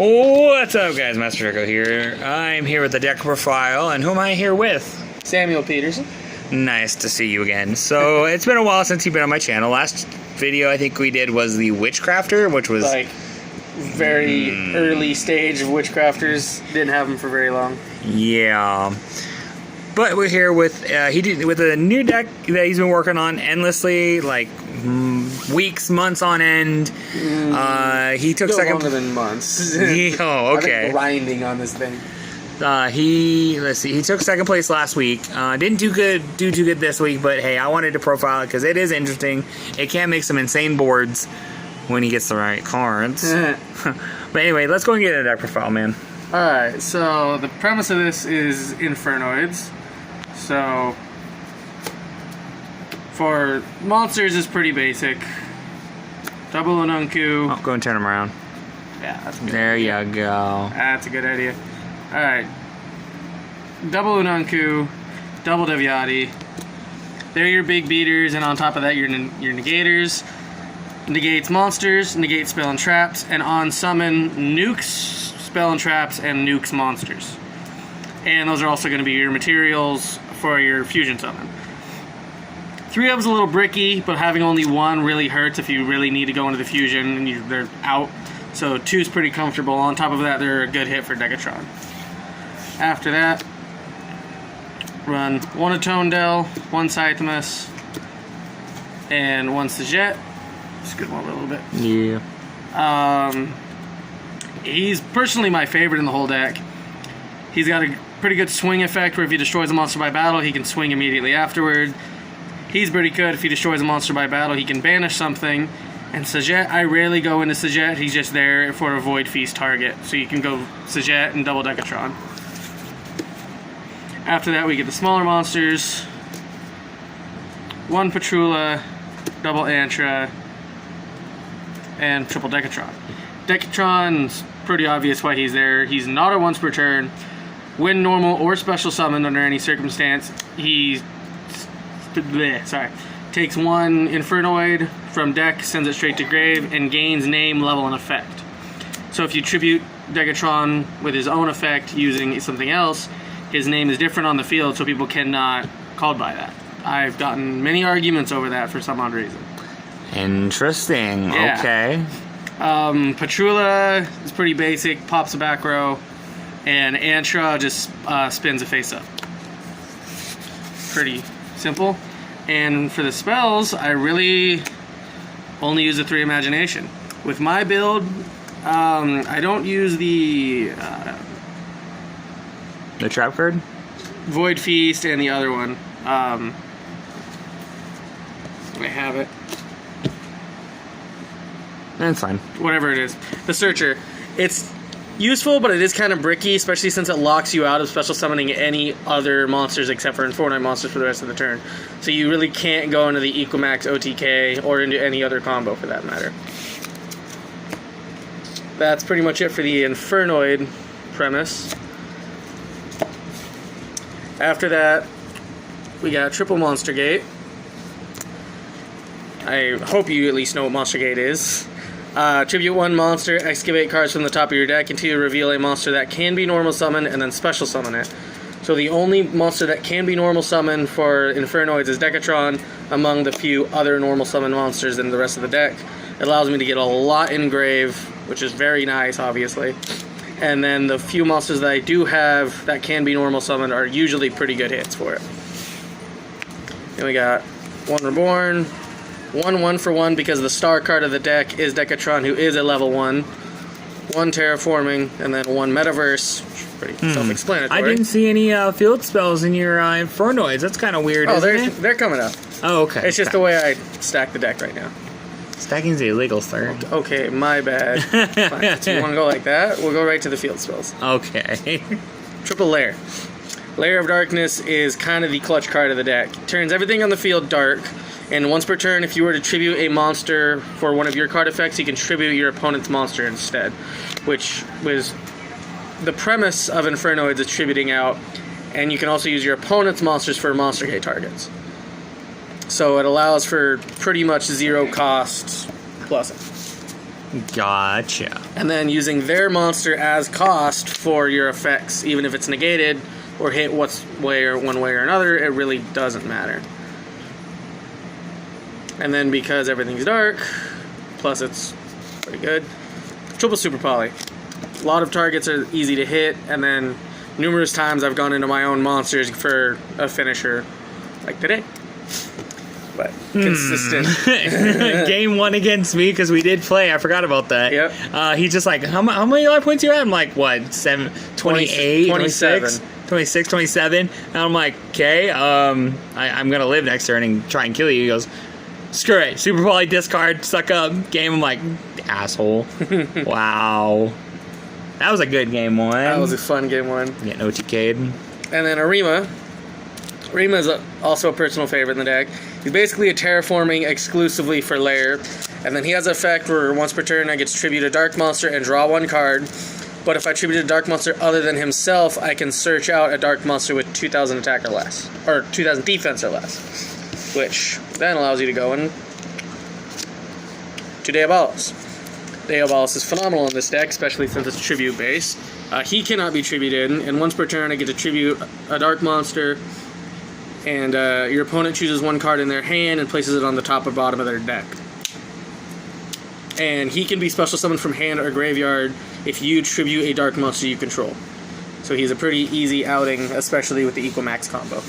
What's up, guys? Master Echo here. I'm here with the deck profile, and who am I here with? Samuel Peterson. Nice to see you again. So, it's been a while since you've been on my channel. Last video I think we did was the Witchcrafter, which was... like, very early stage of Witchcrafters. Didn't have them for very long. Yeah. But we're here with with a new deck that he's been working on endlessly, like weeks, months on end. He took Still longer than months. Oh, okay. I've been grinding on this thing. He took second place last week. Didn't do too good this week, but hey, I wanted to profile it because it is interesting. It can make some insane boards when he gets the right cards. But anyway, let's go and get a deck profile, man. Alright, so the premise of this is Infernoids. So, for monsters, it's pretty basic. Double Ununku. Oh, go and turn him around. Yeah, that's good. There you go. That's a good idea. Alright. Double Ununku, double Deviati. They're your big beaters, and on top of that, your negators. Negates monsters, negates spell and traps, and on summon nukes, spell and traps, and nukes monsters. And those are also going to be your materials for your fusion summon. 3 of is a little bricky, but having only 1 really hurts if you really need to go into the fusion and they're out. So 2 is pretty comfortable. On top of that, they're a good hit for Degatron. After that, run 1 Atondel, 1 Scythemus, and 1 Sajet. Just scoot him over a little bit. Yeah. He's personally my favorite in the whole deck. He's got a pretty good swing effect where if he destroys a monster by battle, he can swing immediately afterward. He's pretty good if he destroys a monster by battle, he can banish something. And Sajet, I rarely go into Sajet. He's just there for a Void Feast target. So you can go Sajet and double Degatron. After that, we get the smaller monsters. 1 Patrula, double Antra, and triple Degatron. Degatron's pretty obvious why he's there. He's not a once per turn. When normal or special summoned under any circumstance, he takes 1 Infernoid from deck, sends it straight to grave, and gains name, level, and effect. So if you tribute Degatron with his own effect using something else, his name is different on the field, so people cannot called by that. I've gotten many arguments over that for some odd reason. Interesting. Yeah. Okay. Patrula is pretty basic, pops a back row, and Antra just spins a face up. Pretty simple. And for the spells, I really only use the 3 Imagination. With my build, I don't use the trap card? Void Feast and the other one. I have it. That's fine. Whatever it is. The Searcher. It's useful, but it is kind of bricky, especially since it locks you out of special summoning any other monsters except for Infernoid monsters for the rest of the turn. So you really can't go into the Equimax OTK or into any other combo for that matter. That's pretty much it for the Infernoid premise. After that, we got Triple Monster Gate. I hope you at least know what Monster Gate is. Tribute 1 monster, excavate cards from the top of your deck until you reveal a monster that can be normal summon, and then special summon it. So the only monster that can be normal summon for Infernoids is Degatron, among the few other normal summon monsters in the rest of the deck. It allows me to get a lot in grave, which is very nice, obviously. And then the few monsters that I do have that can be normal summoned are usually pretty good hits for it. Then we got 1 Reborn, 1 for 1 because the star card of the deck is Degatron, who is a level 1. 1 Terraforming, and then 1 Metaverse. Pretty self-explanatory. I didn't see any field spells in your Infernoids. That's kind of weird, isn't it? They're coming up. Oh, okay. It's just the way I stack the deck right now. Stacking's illegal, sir. Okay, my bad. Fine. So you want to go like that? We'll go right to the field spells. Okay. Triple Lair. Lair of Darkness is kind of the clutch card of the deck. Turns everything on the field dark, and once per turn, if you were to tribute a monster for one of your card effects, you can tribute your opponent's monster instead, which was the premise of Infernoids is tributing out, and you can also use your opponent's monsters for monster gate targets. So it allows for pretty much 0 cost plus. Gotcha. And then using their monster as cost for your effects, even if it's negated or hit one way or another, it really doesn't matter. And then because everything's dark, plus it's pretty good, triple super poly. A lot of targets are easy to hit, and then numerous times I've gone into my own monsters for a finisher, like today. But consistent. Game 1 against me because we did play. I forgot about that. Yep. He's just like, how many life points you have? I'm like, what, 28, 27. 26, 27. And I'm like, okay, I'm going to live next turn and try and kill you. He goes, screw it. Super Poly, discard, suck up. Game, I'm like, asshole. Wow. That was a good game 1. That was a fun game 1. Getting OTK'd. And then Arima. Arima is also a personal favorite in the deck. He's basically a terraforming exclusively for lair. And then he has an effect where once per turn I get to tribute a dark monster and draw 1 card. But if I tribute a dark monster other than himself, I can search out a dark monster with 2,000 attack or less. Or 2,000 defense or less. Which then allows you to go in to Diabolos. Diabolos is phenomenal in this deck, especially since it's tribute base. He cannot be tributed, and once per turn I get to tribute a dark monster, and your opponent chooses 1 card in their hand and places it on the top or bottom of their deck. And he can be special summoned from hand or graveyard if you tribute a dark monster you control. So he's a pretty easy outing, especially with the Equimax combo.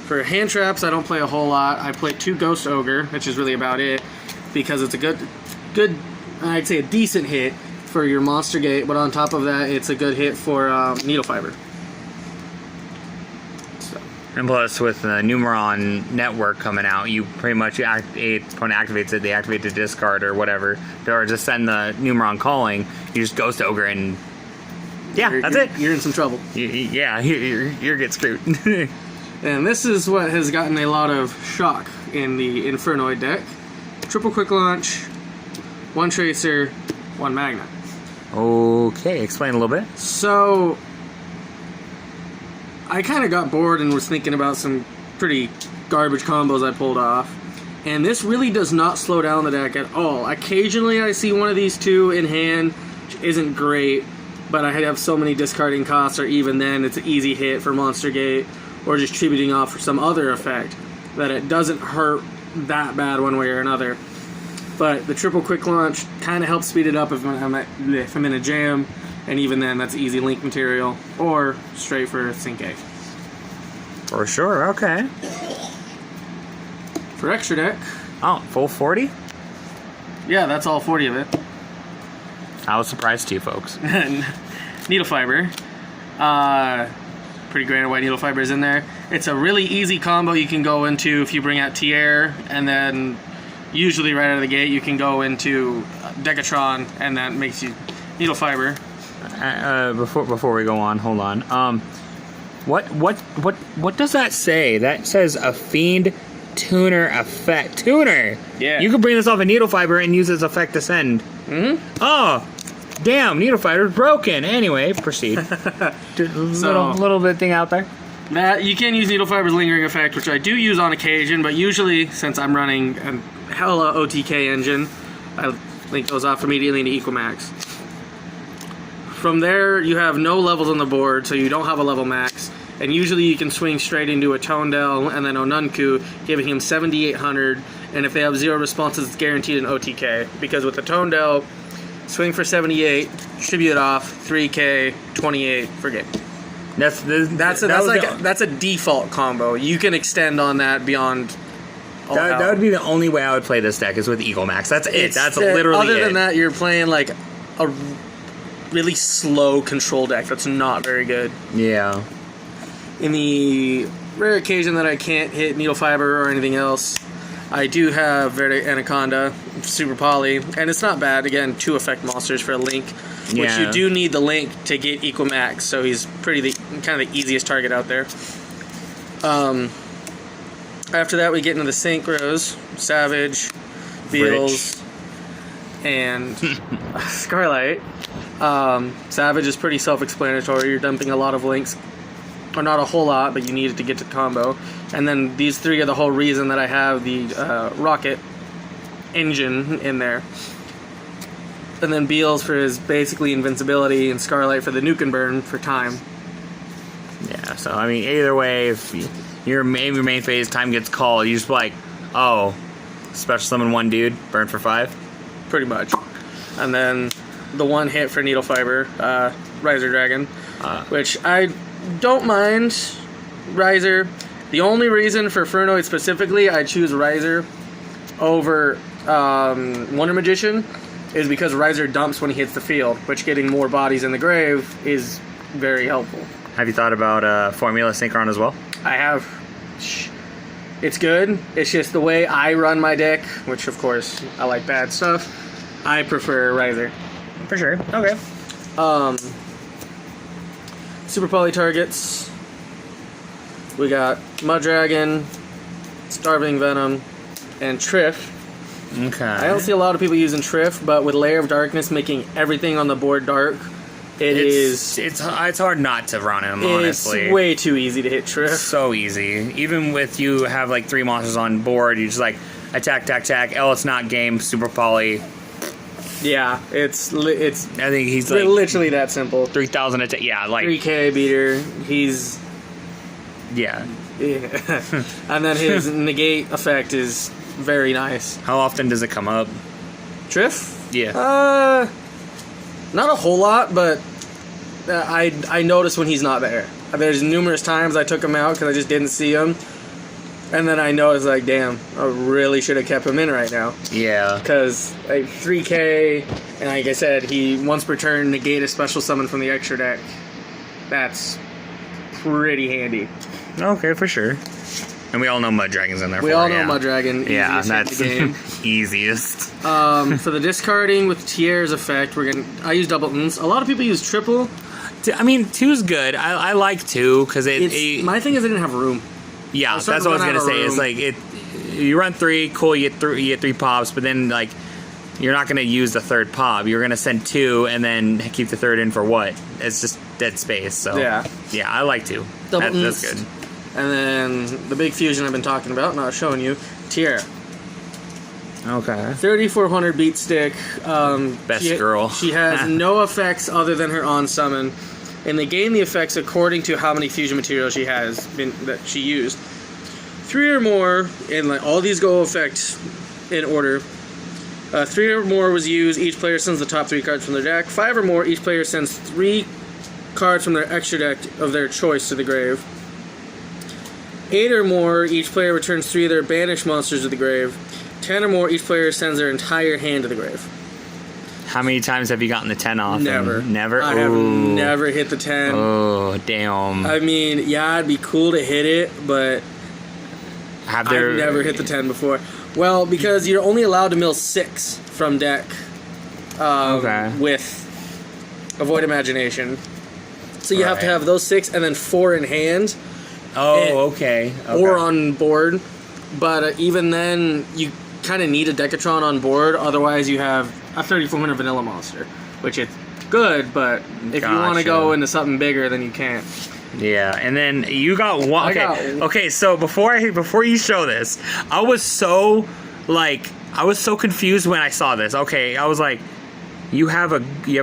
For hand traps, I don't play a whole lot. I play 2 Ghost Ogre, which is really about it, because it's a good, I'd say a decent hit for your monster gate, but on top of that, it's a good hit for Needle Fiber. And plus, with the Numeron network coming out, you pretty much opponent activates it, they activate the discard or whatever, or just send the Numeron calling. You just Ghost Ogre and that's it. You're in some trouble. You're get screwed. And this is what has gotten a lot of shock in the Infernoid deck. Triple quick launch, 1 tracer, 1 magnet. Okay, explain a little bit. So I kind of got bored and was thinking about some pretty garbage combos I pulled off. And this really does not slow down the deck at all. Occasionally I see one of these 2 in hand, which isn't great, but I have so many discarding costs, or even then it's an easy hit for Monster Gate, or just tributing off for some other effect, that it doesn't hurt that bad one way or another. But the triple quick launch kind of helps speed it up if I'm in a jam, and even then that's easy link material, or straight for Sync A. For sure, okay. For extra deck... Oh, full 40? Yeah, that's all 40 of it. I was surprised too, folks. Needle Fiber. Pretty grand white Needle Fiber is in there. It's a really easy combo you can go into if you bring out Tier, and then usually right out of the gate you can go into Decatron, and that makes you Needle Fiber. Before we go on, hold on. What does that say? That says a Fiend Tuner effect. Tuner! Yeah. You can bring this off a Needle Fiber and use its effect to send. Mm-hmm. Oh! Damn, Needle Fiber's broken. Anyway, proceed. Little bit thing out there. That you can use Needle Fiber's lingering effect, which I do use on occasion, but usually, since I'm running a hella OTK engine, I link those off immediately into Equimax. From there, you have no levels on the board, so you don't have a level max, and usually you can swing straight into a Tondel and then Onunku, giving him 7,800, and if they have 0 responses, it's guaranteed an OTK, because with the Tondel, swing for 78, tribute it off, 3K, 28 for game. That's a default combo. You can extend on that beyond. That would be the only way I would play this deck is with Eagle Max. That's it. That's literally other it. than that, you're playing like a really slow control deck that's not very good. Yeah. In the rare occasion that I can't hit Needle Fiber or anything else, I do have Verde Anaconda, Super Poly, and it's not bad. Again, 2 effect monsters for a link, which you do need the link to get Equimax, so he's kind of the easiest target out there. After that, we get into the Synchros, Savage, Beetles, and Scarlight. Savage is pretty self-explanatory. You're dumping a lot of links, or not a whole lot, but you need it to get to combo. And then these 3 are the whole reason that I have the Rocket engine in there. And then Beals for his basically invincibility, and Scarlight for the nuke and burn for time. Yeah, so I mean, either way, if your main phase time gets called, you just like, oh, special summon one dude, burn for 5. Pretty much. And then the one hit for Needle Fiber, Riser Dragon, which I don't mind Riser. The only reason for Infernoid specifically I choose Riser over Wonder Magician is because Riser dumps when he hits the field, which getting more bodies in the grave is very helpful. Have you thought about Formula Synchron as well? I have. It's good. It's just the way I run my deck, which of course I like bad stuff. I prefer Riser. For sure. Okay. Super Poly targets. We got Mud Dragon, Starving Venom, and Triff. Okay. I don't see a lot of people using Triff, but with Layer of Darkness making everything on the board dark, it's hard not to run him, honestly. It's way too easy to hit Triff. So easy. Even with you have like 3 monsters on board, you just like attack, oh, it's not game, Super Poly. Yeah, it's. I think he's like literally that simple. 3,000 attack. Yeah, like 3K beater. He's. Yeah. And then his negate effect is very nice. How often does it come up? Triff? Yeah. Not a whole lot, but I notice when he's not there. There's numerous times I took him out because I just didn't see him. And then I noticed, like, damn, I really should have kept him in right now. Yeah. Because, like, 3K, and like I said, he once per turn negate a special summon from the extra deck. That's pretty handy. Okay, for sure. And we all know Mud Dragon's in there. We all know Mud Dragon. Yeah, easiest that's hit in the game. easiest. For the discarding with Tier's effect, I use doubletons. A lot of people use triple. I mean, 2's good. I like 2 because my thing is I didn't have room. Yeah, that's what I was gonna say. It's like you run 3, cool. You get 3 pops, but then like you're not gonna use the 3rd pop. You're gonna send 2 and then keep the 3rd in for what? It's just dead space. So yeah, I like 2. That's good. And then the big fusion I've been talking about, not showing you, Tiara. Okay. 3,400 beat stick. Best girl. She has no effects other than her on summon, and they gain the effects according to how many fusion materials she has that she used. 3 or more, and like all these go effect in order. 3 or more was used. Each player sends the top 3 cards from their deck. 5 or more, each player sends 3 cards from their extra deck of their choice to the grave. 8 or more, each player returns 3 of their banished monsters to the grave. 10 or more, each player sends their entire hand to the grave. How many times have you gotten the 10 off? Never. Never? I have never hit the 10. Oh, damn. I mean, yeah, it'd be cool to hit it, but I've never hit the 10 before. Well, because you're only allowed to mill 6 from deck with Avoid Imagination. So you have to have those 6 and then 4 in hand. Oh, okay. Or on board. But even then, you kind of need a Decatron on board. Otherwise, you have a 3,400 vanilla monster. Which it's good, but if you want to go into something bigger, then you can't. Yeah, and then you got one. Okay, so before you show this, I was so confused when I saw this. Okay, I was like, you have a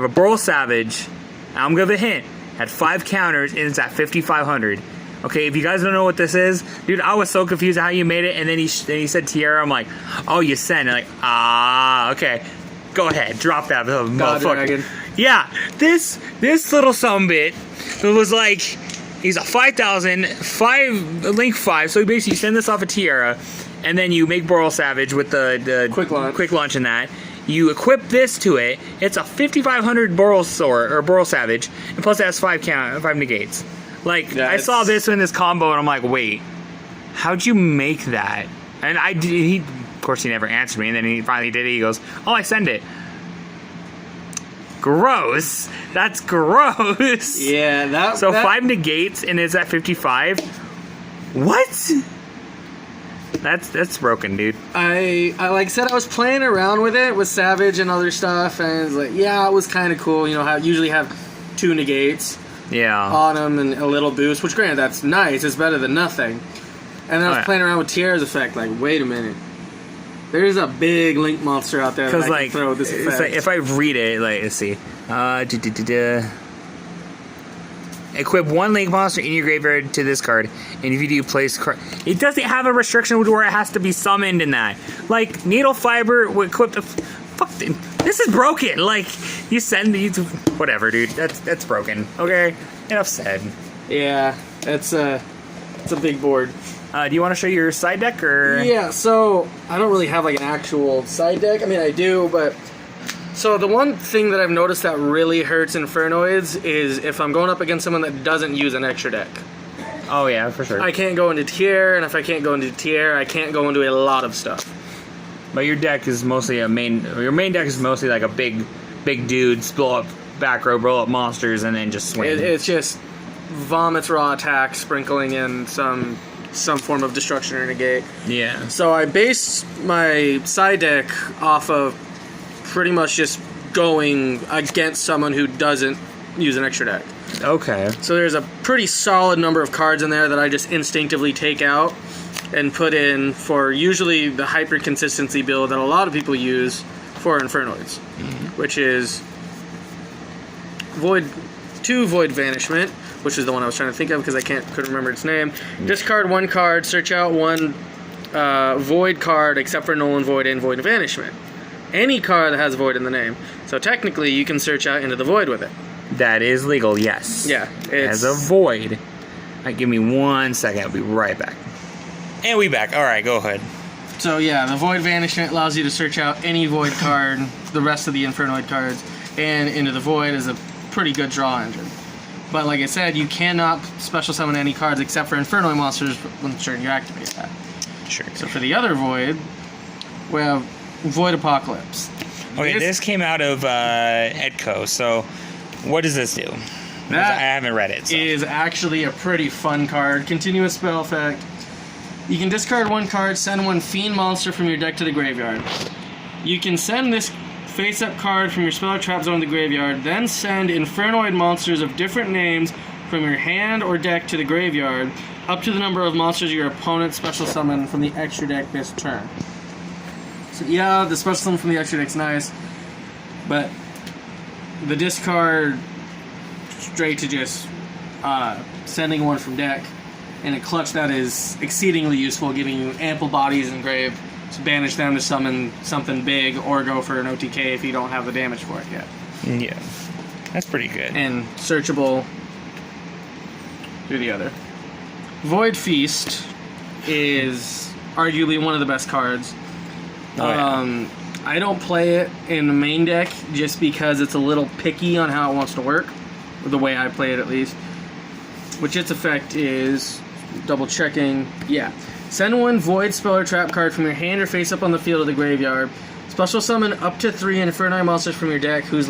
Burl Savage. I'm gonna give a hint. Had 5 counters and it's at 5,500. Okay, if you guys don't know what this is, dude, I was so confused how you made it. And then he said Tiara. I'm like, oh, you sent. And like, okay, go ahead, drop that motherfucker. Yeah, this little sumbit was like, he's a 5,000, link 5. So basically, you send this off a Tiara, and then you make Boral Savage with the quick launch in that. You equip this to it. It's a 5,500 Boral Savage, and plus it has 5 negates. Like, I saw this in this combo, and I'm like, wait, how'd you make that? And of course, he never answered me, and then he finally did it. He goes, oh, I send it. Gross. That's gross. Yeah, So 5 negates, and it's at 55? What? That's broken, dude. I like I said, I was playing around with it with Savage and other stuff, and it's like, yeah, it was kind of cool. You know, usually have 2 negates. Yeah. On him and a little boost, which granted, that's nice. It's better than nothing. And then I was playing around with Tiara's effect, like, wait a minute. There's a big link monster out there that I Because, can like, throw this it's effect. like, if I read it, like, let's see. Equip one link monster in your graveyard to this card, and if you do, place card. It doesn't have a restriction to where it has to be summoned in that. Like, Needle Fiber would equip the. Fuck, this is broken. Like, you send these. Whatever, dude. That's broken. Okay? Enough said. Yeah, it's a big board. Do you want to show your side deck, or? Yeah, so I don't really have like an actual side deck. I mean, I do, but so the one thing that I've noticed that really hurts Infernoids is if I'm going up against someone that doesn't use an extra deck. Oh yeah, for sure. I can't go into tier, and if I can't go into tier, I can't go into a lot of stuff. But your deck is mostly your main deck is mostly like a big dudes, blow up back row, blow up monsters, and then just swing. It's just vomits raw attack, sprinkling in some form of destruction or negate. Yeah. So I base my side deck off of pretty much just going against someone who doesn't use an extra deck. Okay. So there's a pretty solid number of cards in there that I just instinctively take out and put in for usually the hyper consistency build that a lot of people use for Infernoids, which is Void Vanishment, which is the one I was trying to think of because I couldn't remember its name. Discard one card, search out one Void card except for Null and Void and Void Vanishment. Any card that has Void in the name. So technically, you can search out into the Void with it. That is legal, yes. Yeah. As a Void. Give me 1 second, I'll be right back. And we back. Alright, go ahead. So yeah, the Void Vanishment allows you to search out any Void card, the rest of the Infernoid cards, and into the Void is a pretty good draw engine. But like I said, you cannot special summon any cards except for Infernoid monsters when you activate that. Sure. So for the other Void, we have Void Apocalypse. Okay, this came out of Edco, so what does this do? I haven't read it. So. Is actually a pretty fun card. Continuous spell effect. You can discard one card, send one Fiend monster from your deck to the graveyard. You can send this face-up card from your spell or trap zone to the graveyard, then send Infernoid monsters of different names from your hand or deck to the graveyard, up to the number of monsters your opponent special summon from the extra deck this turn. So yeah, the special summon from the extra deck's nice, but the discard straight to just sending one from deck, and a clutch that is exceedingly useful, giving you ample bodies in grave to banish them to summon something big or go for an OTK if you don't have the damage for it yet. Yeah, that's pretty good. And searchable through the other. Void Feast is arguably one of the best cards. Oh, yeah. I don't play it in the main deck just because it's a little picky on how it wants to work, the way I play it at least. Which its effect is, double checking, yeah. Send one Void spell or trap card from your hand or face up on the field of the graveyard. Special summon up to 3 Infernoid monsters from your deck whose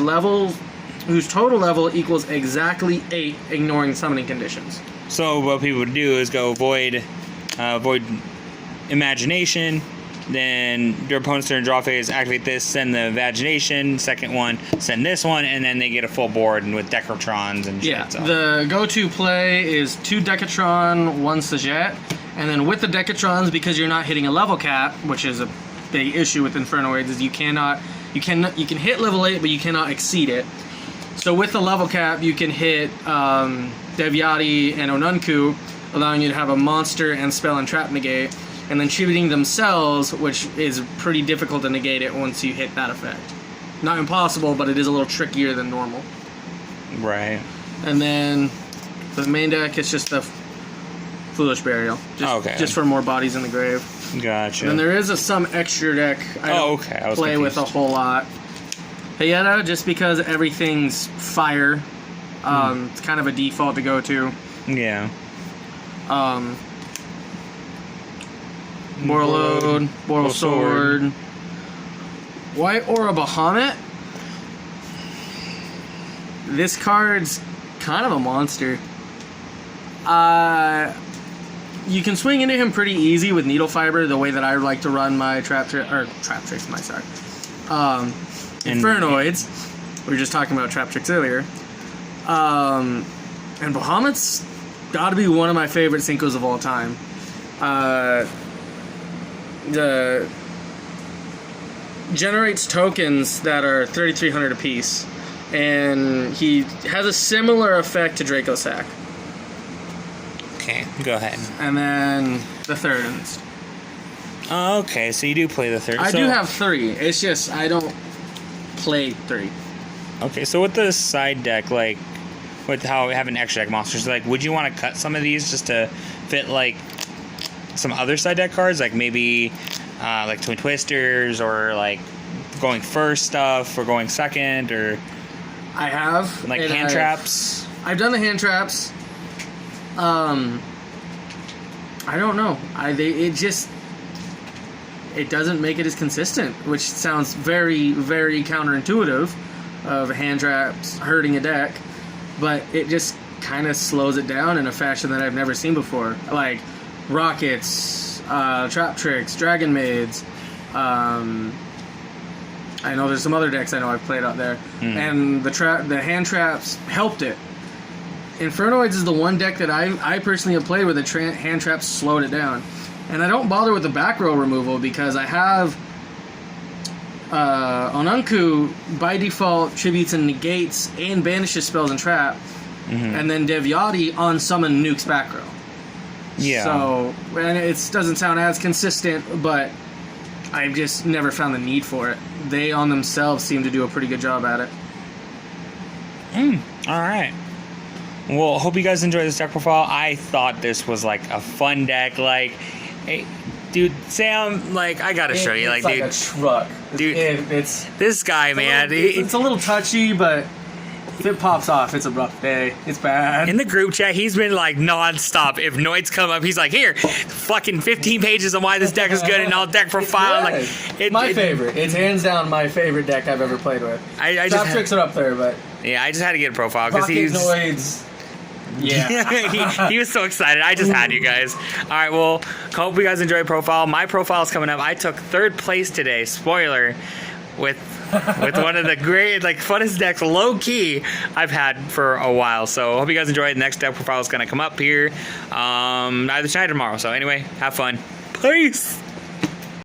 total level equals exactly 8, ignoring summoning conditions. So what people would do is go Void Imagination, then their opponent's turn draw phase, activate this, send the Imagination, second one, send this one, and then they get a full board and with Decatrons and shit. Yeah, So. the go-to play is 2 Decatron, 1 Sajet, and then with the Decatrons, because you're not hitting a level cap, which is a big issue with Infernoids, is you can hit level 8, but you cannot exceed it. So with the level cap, you can hit Devyati and Onunku, allowing you to have a monster and spell and trap negate, and then shooting themselves, which is pretty difficult to negate it once you hit that effect. Not impossible, but it is a little trickier than normal. Right. And then for the main deck, it's just the Foolish Burial. Just for more bodies in the grave. Gotcha. And then there is some extra deck I don't play with a whole lot. Hayeta, just because everything's fire, it's kind of a default to go to. Yeah. Borload, Boral Sword, White Aura Bahamut. This card's kind of a monster. You can swing into him pretty easy with Needle Fiber, the way that I like to run my Infernoids. We were just talking about Trap Tricks earlier. And Bahamut's got to be one of my favorite Syncos of all time. The generates tokens that are 3,300 apiece, and he has a similar effect to Draco Sack. Okay, go ahead. And then the third. Okay, so you do play the third. I do have 3. It's just I don't play 3. Okay, so with the side deck, like, with how we have an extra deck monsters, like, would you want to cut some of these just to fit, like, some other side deck cards? Like, maybe, like, Twin Twisters, or, like, going first stuff, or going second, or... I have. Like, hand traps? I've done the hand traps. I don't know. It doesn't make it as consistent, which sounds very, very counterintuitive of hand traps hurting a deck, but it just kind of slows it down in a fashion that I've never seen before. Like rockets, trap tricks, dragon maids. I know there's some other decks I know I've played out there, and the hand traps helped it. Infernoids is the one deck that I personally have played where the hand traps slowed it down. And I don't bother with the back row removal because I have Onunku by default tributes and negates and banishes spells and trap, and then Devyati on summon nukes back row. Yeah. So, and it doesn't sound as consistent, but I've just never found the need for it. They on themselves seem to do a pretty good job at it. Alright. Well, hope you guys enjoyed this deck profile. I thought this was, like, a fun deck. Like, hey, dude, Sam, like, I gotta show you. Like, dude, a truck. Dude, it's this guy, man. it's a little touchy, but if it pops off, it's a rough day. It's bad. In the group chat, he's been, like, non-stop. If Noids come up, he's like, here, fucking 15 pages on why this deck is good and all deck profile. Like, my favorite. It's hands down my favorite deck I've ever played with. Trap tricks are up there, but... Yeah, I just had to get a profile because he's... Noids. Yeah. he was so excited. I just had you guys. All right, well, hope you guys enjoyed profile. My profile is coming up. I took 3rd place today. Spoiler, with one of the great, like, funnest decks, low key, I've had for a while. So hope you guys enjoyed. The next deck profile is gonna come up here either tonight or tomorrow. So anyway, have fun. Peace.